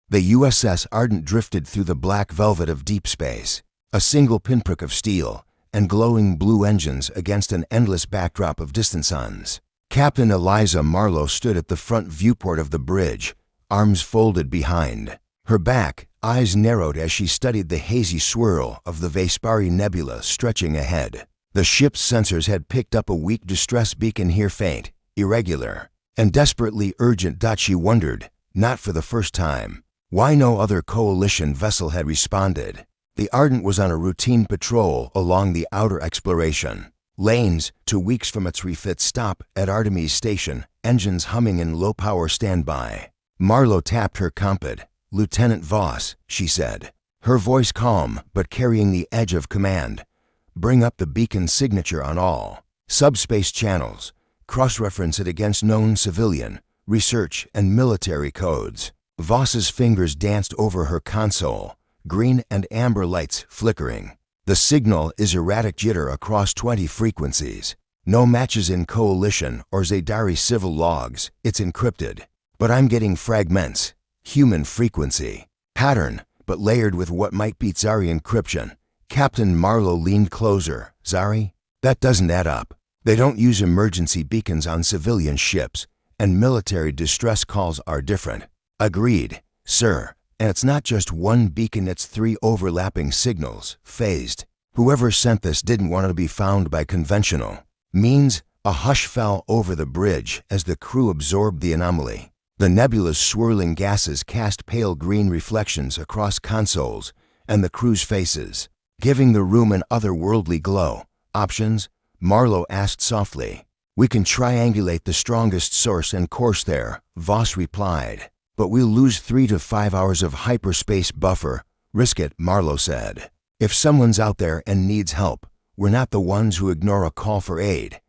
The USS Ardent drifted through the black velvet of deep space, a single pinprick of steel and glowing blue engines against an endless backdrop of distant suns. Captain Eliza Marlowe stood at the front viewport of the bridge, arms folded behind. Her back, eyes narrowed as she studied the hazy swirl of the Vespari Nebula stretching ahead. The ship's sensors had picked up a weak distress beacon here, faint, irregular, and desperately urgent. She wondered, not for the first time, why no other coalition vessel had responded. The Ardent was on a routine patrol along the outer exploration lanes 2 weeks from its refit stop at Artemis Station, engines humming in low-power standby. Marlowe tapped her compad. "Lieutenant Voss," she said, her voice calm but carrying the edge of command. "Bring up the beacon signature on all subspace channels. Cross-reference it against known civilian, research, and military codes." Voss's fingers danced over her console, green and amber lights flickering. "The signal is erratic jitter across 20 frequencies. No matches in Coalition or Zadari civil logs. It's encrypted. But I'm getting fragments. Human frequency. Pattern, but layered with what might be Zari encryption." Captain Marlowe leaned closer. "Zari? That doesn't add up. They don't use emergency beacons on civilian ships, and military distress calls are different." "Agreed, sir. And it's not just one beacon, it's 3 overlapping signals, phased. Whoever sent this didn't want to be found by conventional means." A hush fell over the bridge as the crew absorbed the anomaly. The nebula's swirling gases cast pale green reflections across consoles and the crew's faces, giving the room an otherworldly glow. "Options?" Marlowe asked softly. "We can triangulate the strongest source and course there," Voss replied. "But we'll lose 3 to 5 hours of hyperspace buffer." "Risk it," Marlowe said. "If someone's out there and needs help, we're not the ones who ignore a call for aid."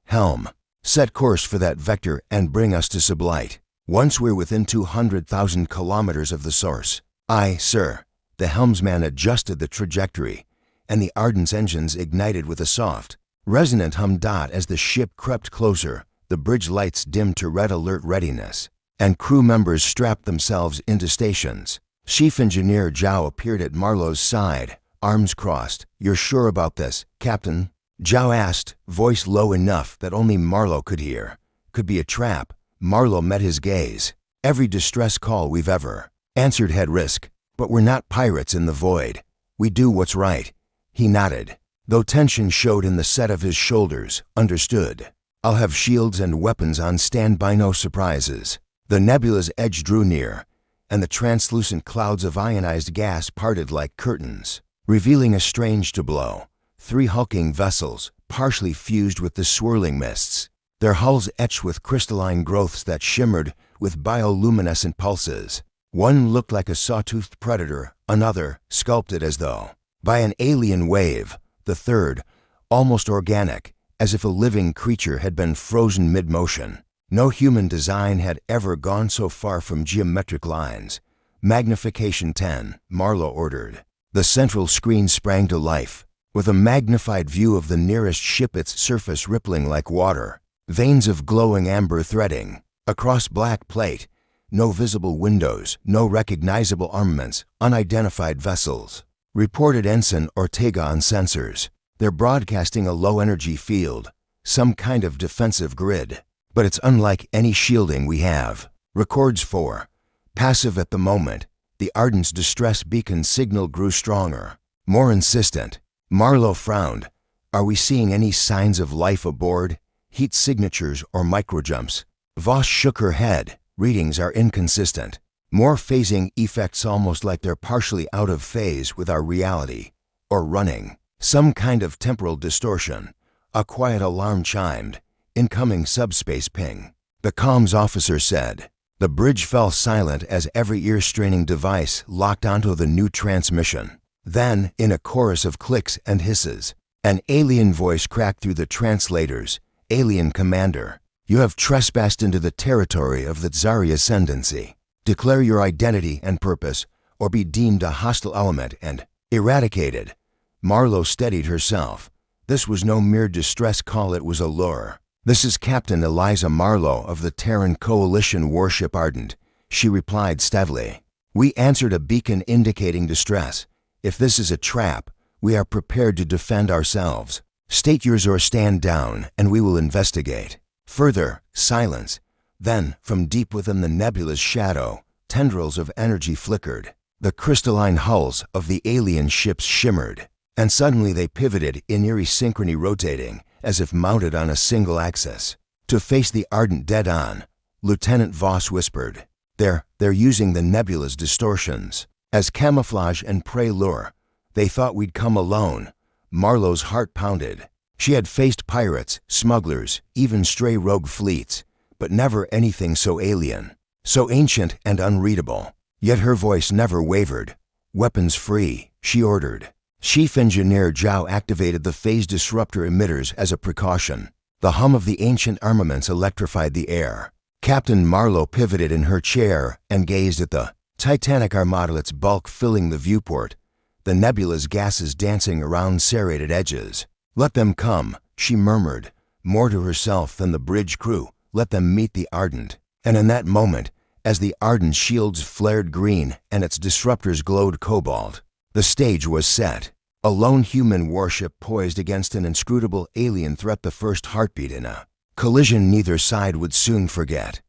"Helm, set course for that vector and bring us to Sublight once we're within 200,000 kilometers of the source." "Aye, sir." The helmsman adjusted the trajectory, and the Ardent's engines ignited with a soft, resonant hum. As the ship crept closer, the bridge lights dimmed to red alert readiness, and crew members strapped themselves into stations. Chief Engineer Zhao appeared at Marlowe's side, arms crossed. "You're sure about this, Captain?" Zhao asked, voice low enough that only Marlowe could hear. "Could be a trap." Marlowe met his gaze. "Every distress call we've ever answered had risk, but we're not pirates in the void. We do what's right." He nodded, though tension showed in the set of his shoulders. "Understood. I'll have shields and weapons on standby, no surprises." The nebula's edge drew near, and the translucent clouds of ionized gas parted like curtains, revealing a strange tableau. 3 hulking vessels, partially fused with the swirling mists, their hulls etched with crystalline growths that shimmered with bioluminescent pulses. One looked like a saw-toothed predator, another sculpted as though by an alien wave, the third almost organic, as if a living creature had been frozen mid-motion. No human design had ever gone so far from geometric lines. "Magnification 10, Marlowe ordered. The central screen sprang to life, with a magnified view of the nearest ship, its surface rippling like water, veins of glowing amber threading across black plate. No visible windows, no recognizable armaments, unidentified vessels. Reported Ensign Ortega on sensors. They're broadcasting a low-energy field, some kind of defensive grid. But it's unlike any shielding we have. Records 4. Passive at the moment." The Ardent's distress beacon signal grew stronger, more insistent. Marlowe frowned. "Are we seeing any signs of life aboard? Heat signatures or microjumps?" Voss shook her head. "Readings are inconsistent. More phasing effects, almost like they're partially out of phase with our reality. Or running some kind of temporal distortion." A quiet alarm chimed. "Incoming subspace ping," the comms officer said. The bridge fell silent as every ear-straining device locked onto the new transmission. Then, in a chorus of clicks and hisses, an alien voice cracked through the translators. "Alien Commander, you have trespassed into the territory of the Zari Ascendancy. Declare your identity and purpose, or be deemed a hostile element and eradicated." Marlowe steadied herself. This was no mere distress call, it was a lure. "This is Captain Eliza Marlowe of the Terran Coalition warship Ardent," she replied steadily. We answered a beacon indicating distress. If this is a trap, we are prepared to defend ourselves. State yours or stand down, and we will investigate. Further, silence. Then, from deep within the nebula's shadow, tendrils of energy flickered. The crystalline hulls of the alien ships shimmered, and suddenly they pivoted in eerie synchrony, rotating as if mounted on a single axis. To face the Ardent dead-on, Lieutenant Voss whispered, They're using the nebula's distortions as camouflage and prey lure. They thought we'd come alone. Marlowe's heart pounded. She had faced pirates, smugglers, even stray rogue fleets, but never anything so alien, so ancient and unreadable. Yet her voice never wavered. Weapons free, she ordered. Chief Engineer Zhao activated the phase disruptor emitters as a precaution. The hum of the ancient armaments electrified the air. Captain Marlowe pivoted in her chair and gazed at the Titanic armada, its bulk filling the viewport, the nebula's gases dancing around serrated edges. Let them come, she murmured, more to herself than the bridge crew. Let them meet the Ardent. And in that moment, as the Ardent's shields flared green and its disruptors glowed cobalt, the stage was set. A lone human warship poised against an inscrutable alien threat, the first heartbeat in a collision neither side would soon forget.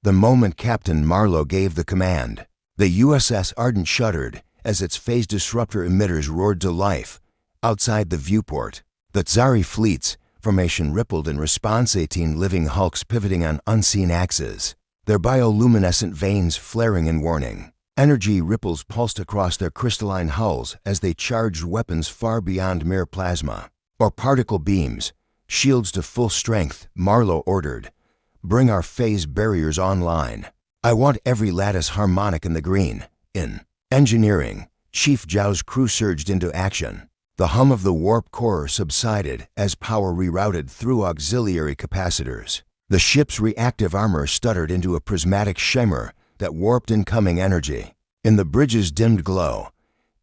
The moment Captain Marlowe gave the command, the USS Ardent shuddered as its phase disruptor emitters roared to life. Outside the viewport, the Tsari fleet's formation rippled in response, 18 living hulks pivoting on unseen axes, their bioluminescent veins flaring in warning. Energy ripples pulsed across their crystalline hulls as they charged weapons far beyond mere plasma or particle beams. Shields to full strength, Marlowe ordered. Bring our phase barriers online. I want every lattice harmonic in the green. In engineering, Chief Zhao's crew surged into action. The hum of the warp core subsided as power rerouted through auxiliary capacitors. The ship's reactive armor stuttered into a prismatic shimmer that warped incoming energy. In the bridge's dimmed glow,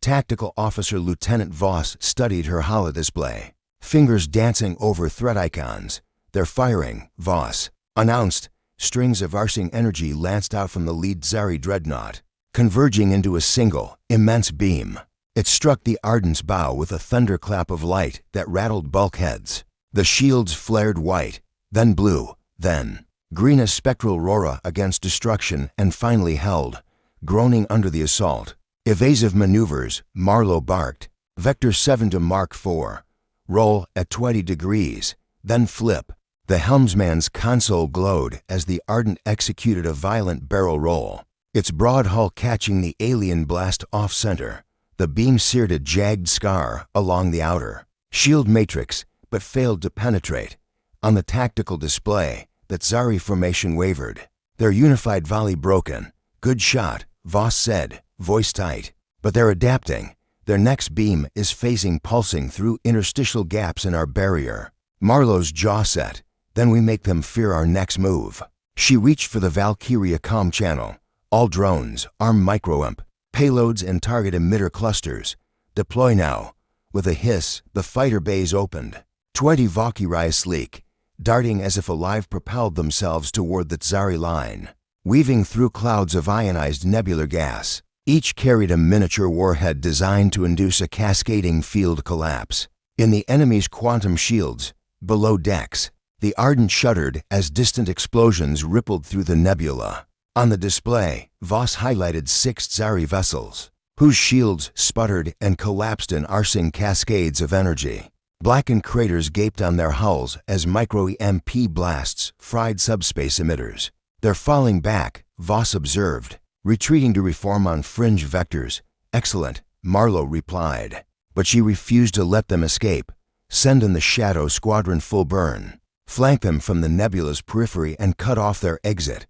Tactical Officer Lieutenant Voss studied her holodisplay, fingers dancing over threat icons. They're firing, Voss announced. Strings of arcing energy lanced out from the lead Tsari dreadnought, converging into a single, immense beam. It struck the Ardent's bow with a thunderclap of light that rattled bulkheads. The shields flared white, then blue, then green, a spectral aurora against destruction, and finally held, groaning under the assault. Evasive maneuvers, Marlowe barked. Vector 7 to Mark 4. Roll at 20 degrees, then flip. The helmsman's console glowed as the Ardent executed a violent barrel roll, its broad hull catching the alien blast off-center. The beam seared a jagged scar along the outer shield matrix, but failed to penetrate. On the tactical display, the Tsari formation wavered, their unified volley broken. Good shot, Voss said, voice tight. But they're adapting. Their next beam is phasing, pulsing through interstitial gaps in our barrier. Marlowe's jaw set. Then we make them fear our next move. She reached for the Valkyria comm channel. All drones, arm microamp, payloads and target emitter clusters. Deploy now. With a hiss, the fighter bays opened. 20 Valkyries sleek, darting as if alive, propelled themselves toward the Tsari line, weaving through clouds of ionized nebular gas. Each carried a miniature warhead designed to induce a cascading field collapse. In the enemy's quantum shields, below decks, the Ardent shuddered as distant explosions rippled through the nebula. On the display, Voss highlighted 6 Tsari vessels, whose shields sputtered and collapsed in arcing cascades of energy. Blackened craters gaped on their hulls as micro-EMP blasts fried subspace emitters. They're falling back, Voss observed, retreating to reform on fringe vectors. Excellent, Marlowe replied. But she refused to let them escape. Send in the Shadow Squadron full burn. Flank them from the nebula's periphery and cut off their exit.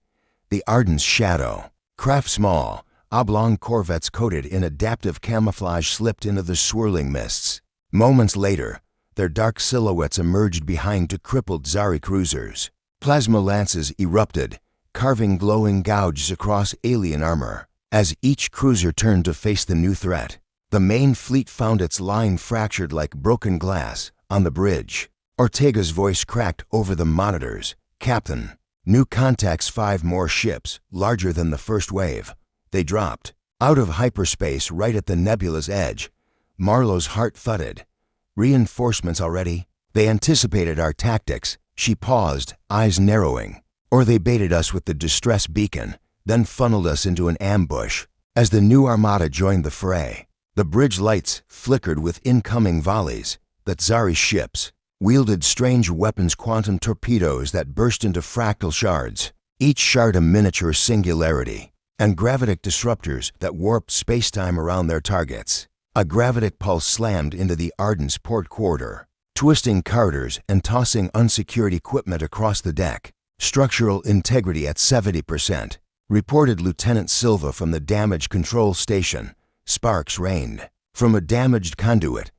The Ardent's shadow, craft small, oblong corvettes coated in adaptive camouflage slipped into the swirling mists. Moments later, their dark silhouettes emerged behind two crippled Tsari cruisers. Plasma lances erupted, carving glowing gouges across alien armor. As each cruiser turned to face the new threat, the main fleet found its line fractured like broken glass on the bridge. Ortega's voice cracked over the monitors. Captain, new contacts, 5 more ships, larger than the first wave. They dropped out of hyperspace right at the nebula's edge. Marlowe's heart thudded. Reinforcements already? They anticipated our tactics. She paused, eyes narrowing. Or they baited us with the distress beacon, then funneled us into an ambush. As the new armada joined the fray, the bridge lights flickered with incoming volleys. The Tsari ships wielded strange weapons, quantum torpedoes that burst into fractal shards, each shard a miniature singularity, and gravitic disruptors that warped spacetime around their targets. A gravitic pulse slammed into the Arden's port quarter, twisting carders and tossing unsecured equipment across the deck. Structural integrity at 70%, reported Lieutenant Silva from the damage control station. Sparks rained from a damaged conduit.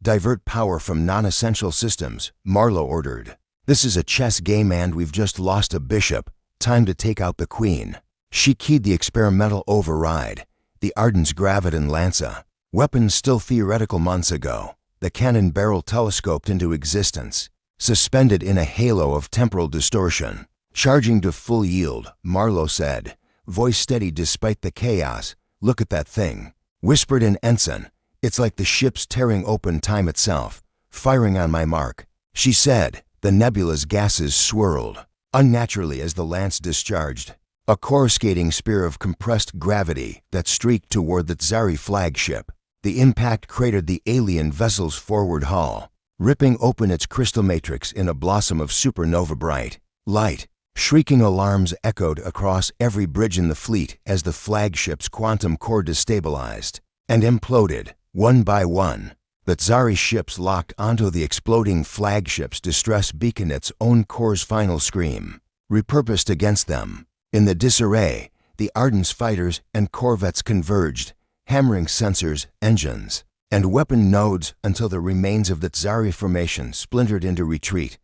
Divert power from non-essential systems, Marlowe ordered. This is a chess game and we've just lost a bishop. Time to take out the queen. She keyed the experimental override. The Arden's Graviton Lanza, weapons still theoretical months ago. The cannon barrel telescoped into existence, suspended in a halo of temporal distortion. Charging to full yield, Marlowe said, voice steady despite the chaos. Look at that thing. Whispered an ensign. It's like the ship's tearing open time itself. Firing on my mark. She said. The nebula's gases swirled unnaturally as the lance discharged. A coruscating spear of compressed gravity that streaked toward the Tsari flagship. The impact cratered the alien vessel's forward hull, ripping open its crystal matrix in a blossom of supernova bright light. Shrieking alarms echoed across every bridge in the fleet as the flagship's quantum core destabilized and imploded, one by one. The Tsari ships locked onto the exploding flagship's distress beacon, its own core's final scream, repurposed against them. In the disarray, the Arden's fighters and corvettes converged, hammering sensors, engines, and weapon nodes until the remains of the Tsari formation splintered into retreat.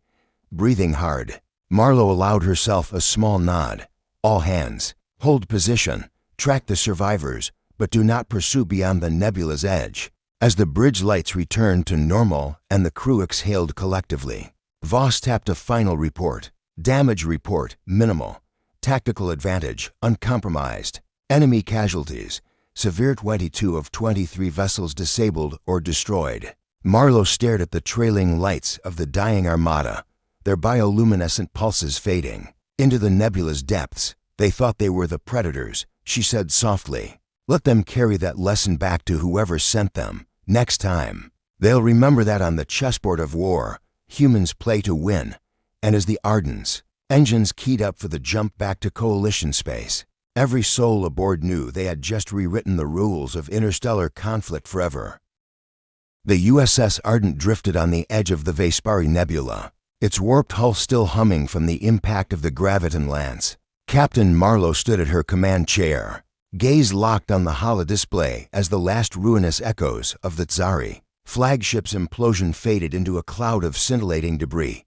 Breathing hard, Marlowe allowed herself a small nod. All hands, hold position, track the survivors, but do not pursue beyond the nebula's edge. As the bridge lights returned to normal and the crew exhaled collectively, Voss tapped a final report. Damage report, minimal. Tactical advantage, uncompromised. Enemy casualties, severe. 22 of 23 vessels disabled or destroyed. Marlowe stared at the trailing lights of the dying armada, their bioluminescent pulses fading into the nebula's depths. They thought they were the predators, she said softly. Let them carry that lesson back to whoever sent them. Next time, they'll remember that on the chessboard of war, humans play to win. And as the Ardens, engines keyed up for the jump back to Coalition space, every soul aboard knew they had just rewritten the rules of interstellar conflict forever. The USS Ardent drifted on the edge of the Vespari Nebula, its warped hull still humming from the impact of the Graviton lance. Captain Marlowe stood at her command chair, gaze locked on the holodisplay as the last ruinous echoes of the Tsari flagship's implosion faded into a cloud of scintillating debris.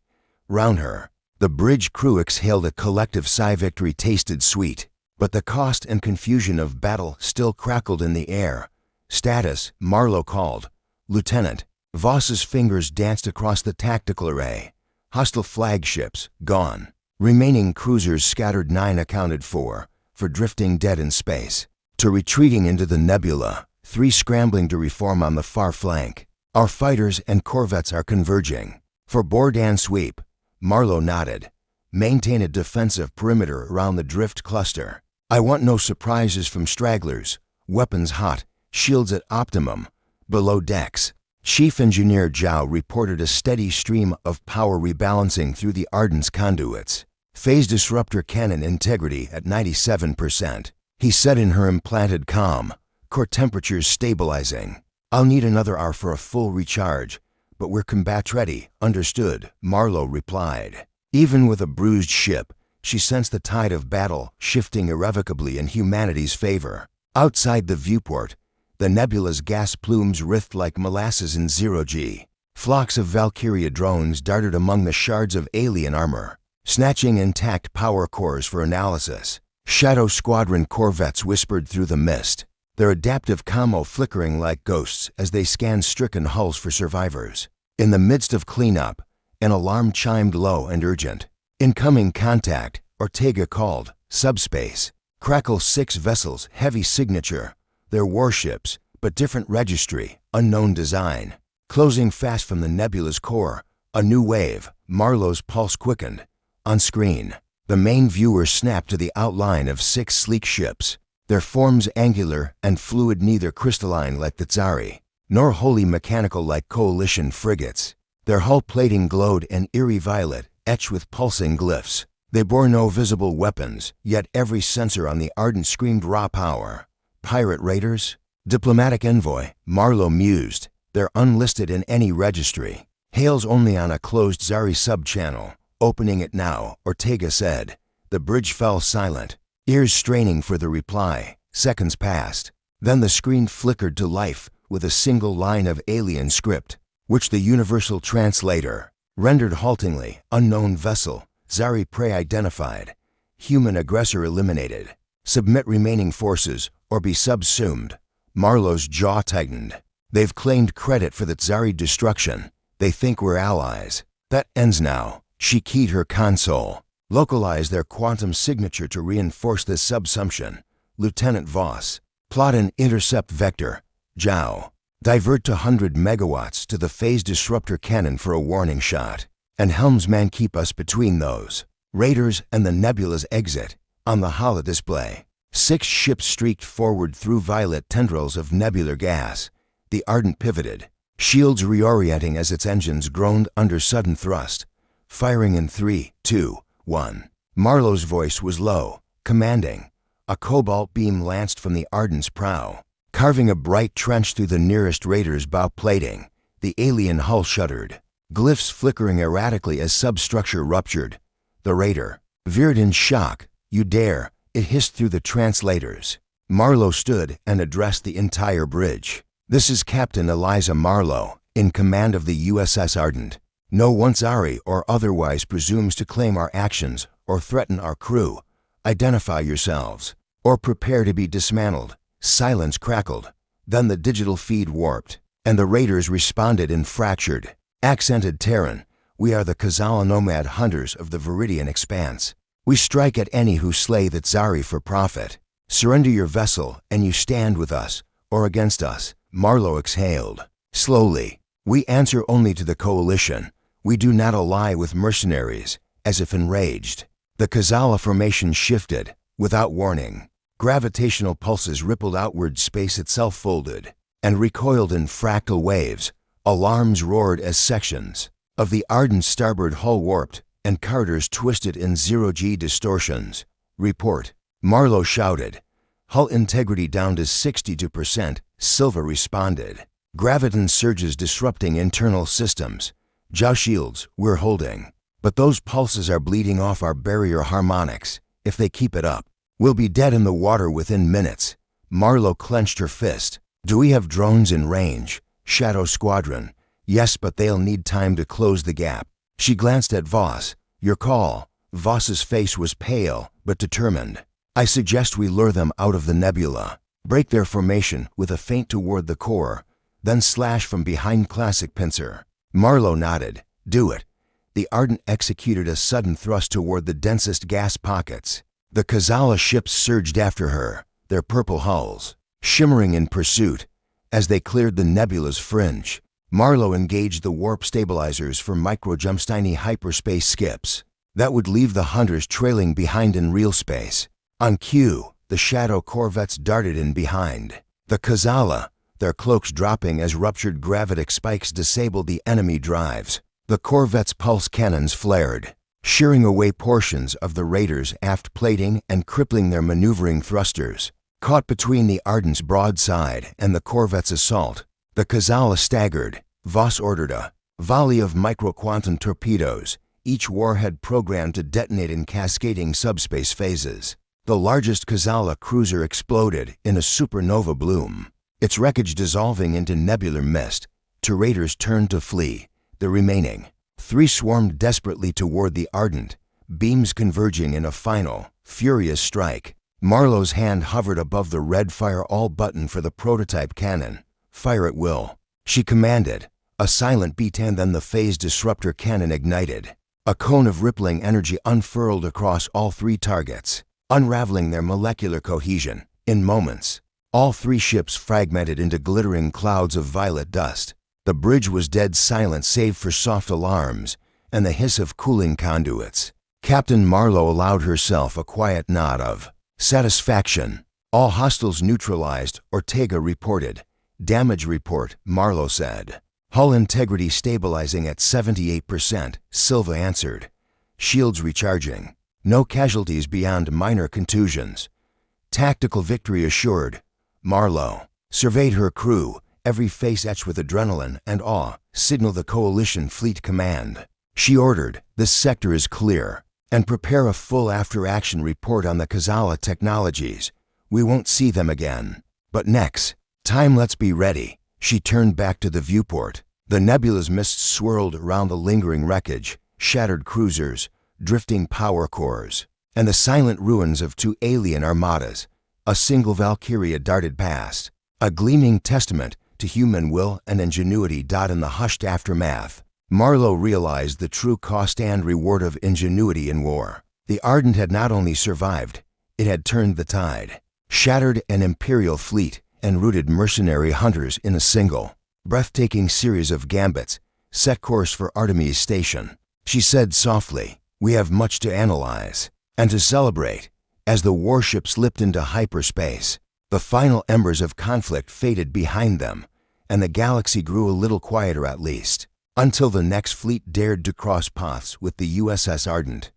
Round her, the bridge crew exhaled a collective sigh. Victory tasted sweet, but the cost and confusion of battle still crackled in the air. Status, Marlowe called. Lieutenant. Voss's fingers danced across the tactical array. Hostile flagships, gone. Remaining cruisers scattered. 9 accounted for drifting dead in space. To retreating into the nebula, 3 scrambling to reform on the far flank. Our fighters and corvettes are converging. For board and sweep, Marlowe nodded. Maintain a defensive perimeter around the drift cluster. I want no surprises from stragglers. Weapons hot, shields at optimum. Below decks, Chief Engineer Zhao reported a steady stream of power rebalancing through the Arden's conduits. Phase disruptor cannon integrity at 97%. He said in her implanted calm, core temperatures stabilizing. I'll need another hour for a full recharge, but we're combat ready. Understood, Marlowe replied. Even with a bruised ship, she sensed the tide of battle shifting irrevocably in humanity's favor. Outside the viewport, the nebula's gas plumes writhed like molasses in zero-G. Flocks of Valkyria drones darted among the shards of alien armor, snatching intact power cores for analysis. Shadow Squadron corvettes whispered through the mist, their adaptive commo flickering like ghosts as they scanned stricken hulls for survivors. In the midst of cleanup, an alarm chimed low and urgent. Incoming contact, Ortega called. Subspace. Crackle 6 vessels, heavy signature. They're warships, but different registry, unknown design. Closing fast from the nebula's core. A new wave. Marlowe's pulse quickened. On screen, the main viewer snapped to the outline of 6 sleek ships. Their forms angular and fluid, neither crystalline like the Tsari, nor wholly mechanical like Coalition frigates. Their hull plating glowed an eerie violet, etched with pulsing glyphs. They bore no visible weapons, yet every sensor on the Ardent screamed raw power. Pirate raiders? Diplomatic envoy, Marlowe mused. They're unlisted in any registry. Hails only on a closed Tsari sub-channel. Opening it now, Ortega said. The bridge fell silent, ears straining for the reply. Seconds passed. Then the screen flickered to life with a single line of alien script, which the universal translator rendered haltingly. Unknown vessel, Tsari prey identified. Human aggressor eliminated. Submit remaining forces or be subsumed. Marlowe's jaw tightened. They've claimed credit for the Tsari destruction. They think we're allies. That ends now. She keyed her console. Localize their quantum signature to reinforce this subsumption. Lieutenant Voss. Plot an intercept vector. Zhao. Divert to 100 megawatts to the phase disruptor cannon for a warning shot. And helmsman keep us between those raiders and the nebula's exit. On the holodisplay, 6 ships streaked forward through violet tendrils of nebular gas. The Ardent pivoted, shields reorienting as its engines groaned under sudden thrust. Firing in 3, 2, 1. Marlowe's voice was low, commanding. A cobalt beam lanced from the Ardent's prow, carving a bright trench through the nearest raider's bow plating. The alien hull shuddered, glyphs flickering erratically as substructure ruptured. The raider veered in shock. You dare, it hissed through the translators. Marlowe stood and addressed the entire bridge. This is Captain Eliza Marlowe, in command of the USS Ardent. No one Tsari or otherwise presumes to claim our actions or threaten our crew. Identify yourselves, or prepare to be dismantled. Silence crackled. Then the digital feed warped, and the raiders responded in fractured, accented Terran. We are the Kazala nomad hunters of the Viridian Expanse. We strike at any who slay the Tsari for profit. Surrender your vessel and you stand with us, or against us. Marlowe exhaled. Slowly. We answer only to the Coalition. We do not ally with mercenaries. As if enraged, the Kazala formation shifted, without warning. Gravitational pulses rippled outward, space itself folded, and recoiled in fractal waves. Alarms roared as sections of the Ardent starboard hull warped, and Carters twisted in zero-G distortions. Report. Marlowe shouted. Hull integrity down to 62%, Silva responded. Graviton surges disrupting internal systems. Jow shields, we're holding. But those pulses are bleeding off our barrier harmonics. If they keep it up, we'll be dead in the water within minutes. Marlowe clenched her fist. Do we have drones in range? Shadow Squadron. Yes, but they'll need time to close the gap. She glanced at Voss. Your call. Voss's face was pale, but determined. I suggest we lure them out of the nebula. Break their formation with a feint toward the core, then slash from behind. Classic pincer. Marlowe nodded. Do it. The Ardent executed a sudden thrust toward the densest gas pockets. The Kazala ships surged after her, their purple hulls shimmering in pursuit. As they cleared the nebula's fringe, Marlowe engaged the warp stabilizers for microjumps, tiny hyperspace skips that would leave the hunters trailing behind in real space. On cue, the shadow corvettes darted in behind. The Kazala, their cloaks dropping as ruptured gravitic spikes disabled the enemy drives. The corvette's pulse cannons flared, shearing away portions of the raiders' aft plating and crippling their maneuvering thrusters. Caught between the Ardent's broadside and the corvette's assault, the Kazala staggered. Voss ordered a volley of microquantum torpedoes, each warhead programmed to detonate in cascading subspace phases. The largest Kazala cruiser exploded in a supernova bloom, its wreckage dissolving into nebular mist. Two raiders turned to flee. The remaining 3 swarmed desperately toward the Ardent, beams converging in a final, furious strike. Marlowe's hand hovered above the red fire all button for the prototype cannon. Fire at will, she commanded. A silent beat, and then the phase disruptor cannon ignited. A cone of rippling energy unfurled across all 3 targets. unraveling their molecular cohesion. In moments, all three ships fragmented into glittering clouds of violet dust. The bridge was dead silent save for soft alarms and the hiss of cooling conduits. Captain Marlowe allowed herself a quiet nod of satisfaction. All hostiles neutralized, Ortega reported. Damage report, Marlowe said. Hull integrity stabilizing at 78%, Silva answered. Shields recharging. No casualties beyond minor contusions. Tactical victory assured. Marlowe surveyed her crew, every face etched with adrenaline and awe. Signal the Coalition Fleet Command. She ordered, this sector is clear, and prepare a full after-action report on the Kazala technologies. We won't see them again. But next time, let's be ready. She turned back to the viewport. The nebula's mist swirled around the lingering wreckage, shattered cruisers, drifting power cores, and the silent ruins of two alien armadas. A single Valkyria darted past, a gleaming testament to human will and ingenuity. In the hushed aftermath, Marlowe realized the true cost and reward of ingenuity in war. The Ardent had not only survived, it had turned the tide, shattered an imperial fleet, and routed mercenary hunters in a single, breathtaking series of gambits. Set course for Artemis Station. She said softly, we have much to analyze and to celebrate. As the warship slipped into hyperspace, the final embers of conflict faded behind them, and the galaxy grew a little quieter, at least, until the next fleet dared to cross paths with the USS Ardent.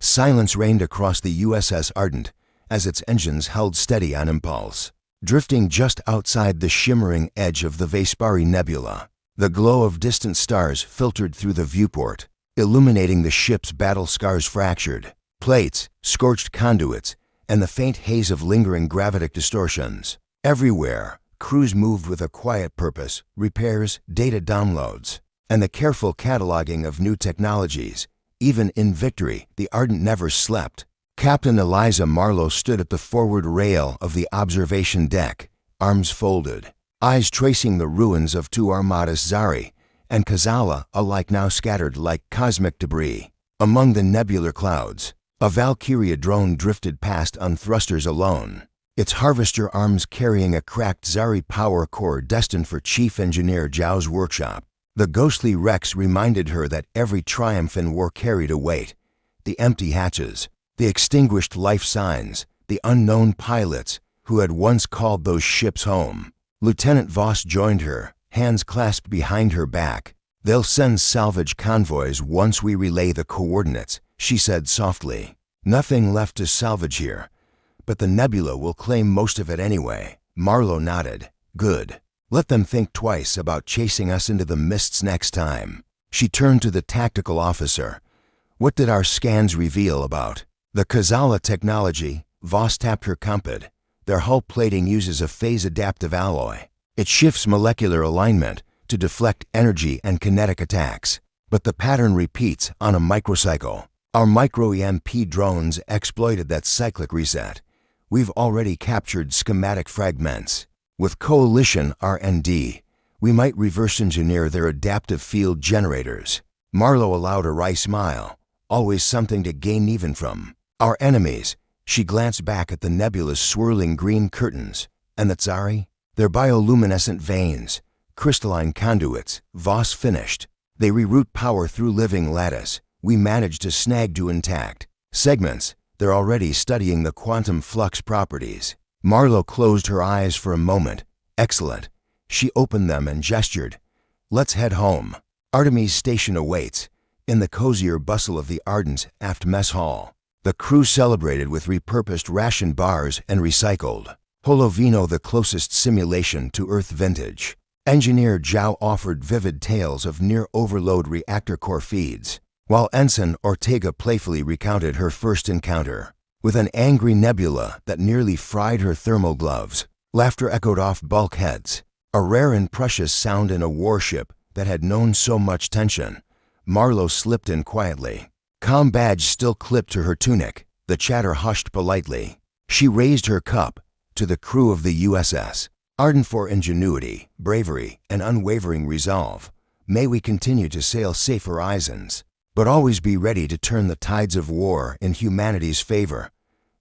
Silence reigned across the USS Ardent as its engines held steady on impulse. Drifting just outside the shimmering edge of the Vespari Nebula, the glow of distant stars filtered through the viewport, illuminating the ship's battle scars, fractured plates, scorched conduits, and the faint haze of lingering gravitic distortions. Everywhere, crews moved with a quiet purpose, repairs, data downloads, and the careful cataloging of new technologies. Even in victory, the Ardent never slept. Captain Eliza Marlowe stood at the forward rail of the observation deck, arms folded, eyes tracing the ruins of two armadas, Zari and Kazala, alike now scattered like cosmic debris. Among the nebular clouds, a Valkyria drone drifted past on thrusters alone, its harvester arms carrying a cracked Zari power core destined for Chief Engineer Zhao's workshop. The ghostly wrecks reminded her that every triumph in war carried a weight. The empty hatches, the extinguished life signs, the unknown pilots who had once called those ships home. Lieutenant Voss joined her, hands clasped behind her back. They'll send salvage convoys once we relay the coordinates, she said softly. Nothing left to salvage here, but the nebula will claim most of it anyway. Marlowe nodded. Good. Let them think twice about chasing us into the mists next time. She turned to the tactical officer. What did our scans reveal about the Kazala technology? Voss tapped her compad. Their hull plating uses a phase-adaptive alloy. It shifts molecular alignment to deflect energy and kinetic attacks, but the pattern repeats on a microcycle. Our micro-EMP drones exploited that cyclic reset. We've already captured schematic fragments. With Coalition R&D, we might reverse engineer their adaptive field generators. Marlowe allowed a wry smile. Always something to gain even from our enemies. She glanced back at the nebula's swirling green curtains. And the Zari? Their bioluminescent veins, crystalline conduits. Voss finished. They reroute power through living lattice. We managed to snag two intact segments. They're already studying the quantum flux properties. Marlowe closed her eyes for a moment. Excellent. She opened them and gestured. Let's head home. Artemis Station awaits. In the cozier bustle of the Ardent's aft mess hall, the crew celebrated with repurposed ration bars and recycled Holovino, the closest simulation to Earth vintage. Engineer Zhao offered vivid tales of near-overload reactor core feeds, while Ensign Ortega playfully recounted her first encounter with an angry nebula that nearly fried her thermal gloves. Laughter echoed off bulkheads, a rare and precious sound in a warship that had known so much tension. Marlowe slipped in quietly, comm badge still clipped to her tunic. The chatter hushed politely. She raised her cup to the crew of the USS Ardent for ingenuity, bravery, and unwavering resolve. May we continue to sail safe horizons. but always be ready to turn the tides of war in humanity's favor.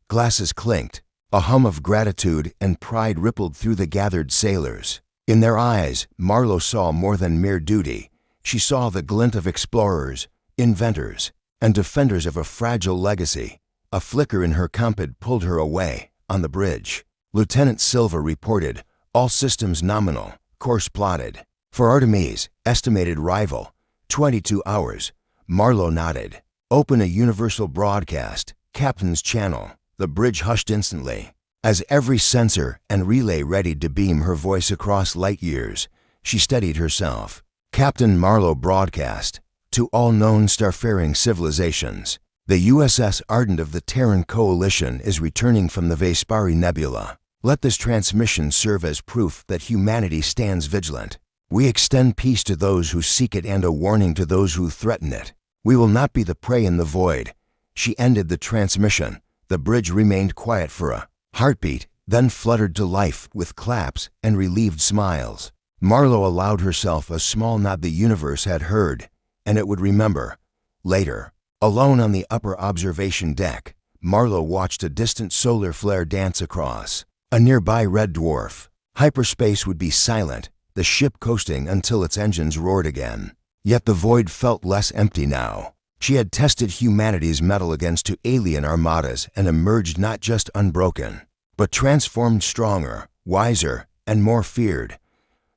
Glasses clinked. A hum of gratitude and pride rippled through the gathered sailors. In their eyes, Marlowe saw more than mere duty. She saw the glint of explorers, inventors, and defenders of a fragile legacy. A flicker in her compad pulled her away. On the bridge, Lieutenant Silva reported, "All systems nominal, course plotted." For Artemis, estimated rival, 22 hours. Marlowe nodded. "Open a universal broadcast, Captain's channel." The bridge hushed instantly. As every sensor and relay readied to beam her voice across light years, she steadied herself. Captain Marlowe broadcast, "To all known starfaring civilizations. The USS Ardent of the Terran Coalition is returning from the Vespari Nebula. Let this transmission serve as proof that humanity stands vigilant. We extend peace to those who seek it and a warning to those who threaten it. We will not be the prey in the void." She ended the transmission. The bridge remained quiet for a heartbeat, then fluttered to life with claps and relieved smiles. Marlowe allowed herself a small nod. The universe had heard, and it would remember. Later, alone on the upper observation deck, Marlowe watched a distant solar flare dance across a nearby red dwarf. Hyperspace would be silent, the ship coasting until its engines roared again. Yet the void felt less empty now. She had tested humanity's mettle against two alien armadas and emerged not just unbroken, but transformed, stronger, wiser, and more feared.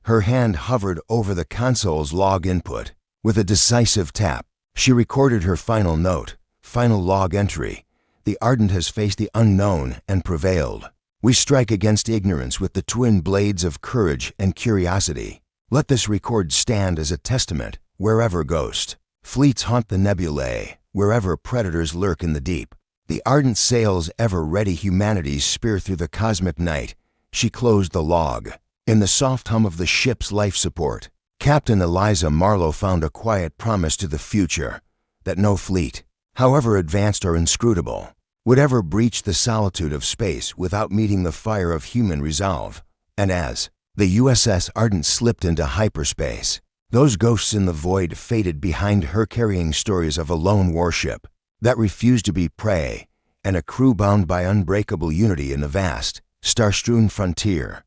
Her hand hovered over the console's log input. With a decisive tap, she recorded her final note, final log entry. "The Ardent has faced the unknown and prevailed. We strike against ignorance with the twin blades of courage and curiosity. Let this record stand as a testament wherever ghost fleets haunt the nebulae, wherever predators lurk in the deep. The Ardent sails ever ready humanity's spear through the cosmic night." She closed the log. In the soft hum of the ship's life support, Captain Eliza Marlowe found a quiet promise to the future, that no fleet, however advanced or inscrutable, would ever breach the solitude of space without meeting the fire of human resolve. And as the USS Ardent slipped into hyperspace, those ghosts in the void faded behind her, carrying stories of a lone warship that refused to be prey and a crew bound by unbreakable unity in the vast, star-strewn frontier.